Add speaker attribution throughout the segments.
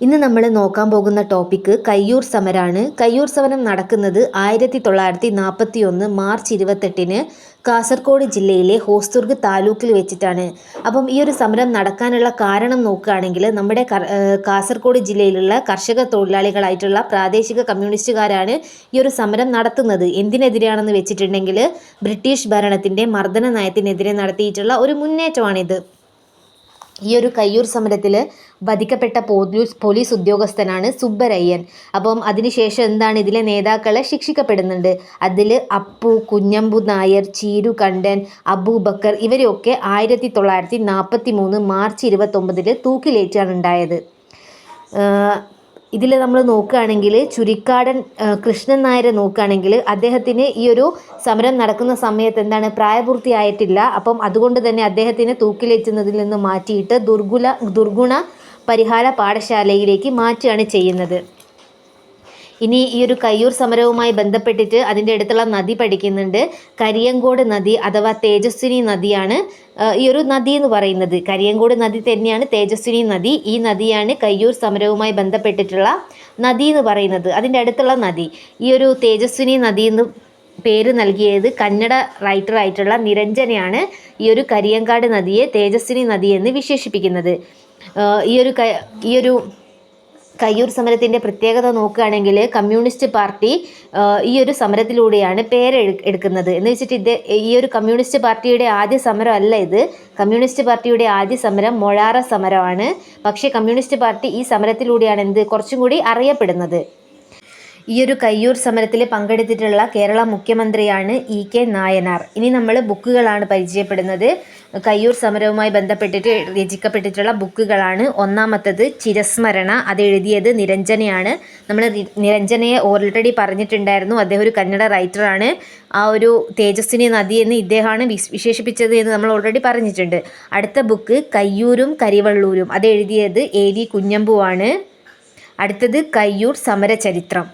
Speaker 1: ഇന്ന് നമ്മൾ നോക്കാൻ പോകുന്ന ടോപ്പിക്ക് കയ്യൂർ സമരമാണ്. കയ്യൂർ സമരം നടക്കുന്നത് 1941 മാർച്ച് 28-ന് കാസർഗോഡ് ജില്ലയിലെ ഹോസ്ദുർഗ് താലൂക്കിൽ വെച്ചിട്ടാണ്. അപ്പം ഈ ഒരു സമരം നടക്കാനുള്ള കാരണം നോക്കുകയാണെങ്കിൽ നമ്മുടെ കാസർഗോഡ് ജില്ലയിലുള്ള കർഷക തൊഴിലാളികളായിട്ടുള്ള പ്രാദേശിക കമ്മ്യൂണിസ്റ്റുകാരാണ് ഈ ഒരു സമരം നടത്തുന്നത്. എന്തിനെതിരെയാണെന്ന് വെച്ചിട്ടുണ്ടെങ്കിൽ ബ്രിട്ടീഷ് ഭരണത്തിൻ്റെ മർദ്ദന നയത്തിനെതിരെ നടത്തിയിട്ടുള്ള ഒരു മുന്നേറ്റമാണിത്. ഈ ഒരു കയ്യൂർ സമരത്തിൽ വധിക്കപ്പെട്ട പോലീസ് ഉദ്യോഗസ്ഥനാണ് സുബ്ബരയ്യൻ. അപ്പം അതിനുശേഷം എന്താണ് ഇതിലെ നേതാക്കളെ ശിക്ഷിക്കപ്പെടുന്നുണ്ട്. അതിൽ അപ്പു, കുഞ്ഞമ്പു നായർ, ചീരു കണ്ടൻ, അബൂബക്കർ ഇവരെയൊക്കെ 1943 മാർച്ച് 29 തൂക്കിലേറ്റാണ് ഉണ്ടായത്. ഇതിൽ നമ്മൾ നോക്കുകയാണെങ്കിൽ ചുരിക്കാടൻ കൃഷ്ണൻ നായരെ നോക്കുകയാണെങ്കിൽ അദ്ദേഹത്തിന് ഈ ഒരു സമരം നടക്കുന്ന സമയത്ത് എന്താണ് പ്രായപൂർത്തിയായിട്ടില്ല. അപ്പം അതുകൊണ്ട് തന്നെ അദ്ദേഹത്തിനെ തൂക്കിലേറ്റുന്നതിൽ നിന്ന് മാറ്റിയിട്ട് ദുർഗുണ പരിഹാര പാഠശാലയിലേക്ക് മാറ്റുകയാണ് ചെയ്യുന്നത്. ഇനി ഈ ഒരു കയ്യൂർ സമരവുമായി ബന്ധപ്പെട്ടിട്ട് അതിൻ്റെ അടുത്തുള്ള നദി പഠിക്കുന്നുണ്ട്. കരിയങ്കോട് നദി അഥവാ തേജസ്വിനി നദിയാണ് ഈ ഒരു നദി എന്ന് പറയുന്നത്. കരിയങ്കോട് നദി തന്നെയാണ് തേജസ്വിനി നദി. ഈ നദിയാണ് കയ്യൂർ സമരവുമായി ബന്ധപ്പെട്ടിട്ടുള്ള നദി എന്ന് പറയുന്നത്, അതിൻ്റെ അടുത്തുള്ള നദി. ഈ ഒരു തേജസ്വിനി നദി എന്ന് പേര് നൽകിയത് കന്നഡ റൈറ്ററായിട്ടുള്ള നിരഞ്ജനയാണ് ഈ ഒരു കരിയങ്കാട് നദിയെ തേജസ്വിനി നദി എന്ന് വിശേഷിപ്പിക്കുന്നത്. ഈ ഒരു കയ്യൂർ സമരത്തിൻ്റെ പ്രത്യേകത നോക്കുകയാണെങ്കിൽ കമ്മ്യൂണിസ്റ്റ് പാർട്ടി ഈ ഒരു സമരത്തിലൂടെയാണ് എടുക്കുന്നത് എന്ന് വെച്ചിട്ട് ഈ ഒരു കമ്മ്യൂണിസ്റ്റ് പാർട്ടിയുടെ ആദ്യ സമരം അല്ല ഇത്. കമ്മ്യൂണിസ്റ്റ് പാർട്ടിയുടെ ആദ്യ സമരം മൊഴാറ സമരമാണ്. പക്ഷേ കമ്മ്യൂണിസ്റ്റ് പാർട്ടി ഈ സമരത്തിലൂടെയാണ് കുറച്ചും കൂടി അറിയപ്പെടുന്നത്. ഈ ഒരു കയ്യൂർ സമരത്തിൽ പങ്കെടുത്തിട്ടുള്ള കേരള മുഖ്യമന്ത്രിയാണ് EK നായനാർ. ഇനി നമ്മൾ ബുക്കുകളാണ് പരിചയപ്പെടുന്നത്. കയ്യൂർ സമരവുമായി ബന്ധപ്പെട്ടിട്ട് രചിക്കപ്പെട്ടിട്ടുള്ള ബുക്കുകളാണ്. ഒന്നാമത്തത് ചിരസ്മരണ, അത് എഴുതിയത് നിരഞ്ജനയാണ്. നമ്മൾ നിരഞ്ജനയെ ഓൾറെഡി പറഞ്ഞിട്ടുണ്ടായിരുന്നു, അദ്ദേഹം ഒരു കന്നഡ റൈറ്ററാണ്. ആ ഒരു തേജസ്വിനി നദി എന്ന് ഇദ്ദേഹമാണ് വിശേഷിപ്പിച്ചത് എന്ന് നമ്മൾ ഓൾറെഡി പറഞ്ഞിട്ടുണ്ട്. അടുത്ത ബുക്ക് കയ്യൂരും കരിവള്ളൂരും, അത് എഴുതിയത് AV കുഞ്ഞമ്പുവാണ്. അടുത്തത് കയ്യൂർ സമരചരിത്രം,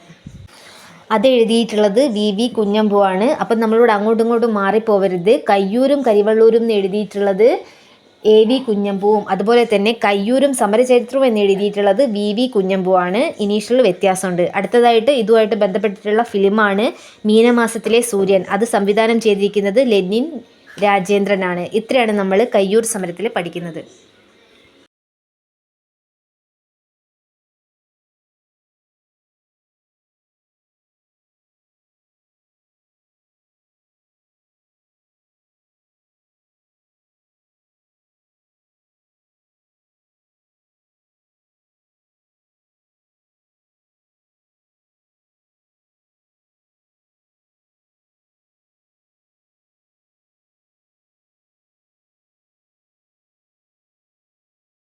Speaker 1: അത് എഴുതിയിട്ടുള്ളത് VV കുഞ്ഞമ്പുവാണ്. അപ്പം നമ്മളോട് അങ്ങോട്ടും ഇങ്ങോട്ടും മാറിപ്പോവരുത്. കയ്യൂരും കരിവള്ളൂരും എന്ന് എഴുതിയിട്ടുള്ളത് AV കുഞ്ഞമ്പുവും, അതുപോലെ തന്നെ കയ്യൂരും സമരചരിത്രവും എന്ന് എഴുതിയിട്ടുള്ളത് VV കുഞ്ഞമ്പുവാണ്. ഇനീഷ്യൽ വ്യത്യാസമുണ്ട്. അടുത്തതായിട്ട് ഇതുമായിട്ട് ബന്ധപ്പെട്ടിട്ടുള്ള ഫിലിമാണ് മീനമാസത്തിലെ സൂര്യൻ, അത് സംവിധാനം ചെയ്തിരിക്കുന്നത് ലെനിൻ രാജേന്ദ്രനാണ്. ഇത്രയാണ് നമ്മൾ കയ്യൂർ സമരത്തിൽ പഠിക്കുന്നത്.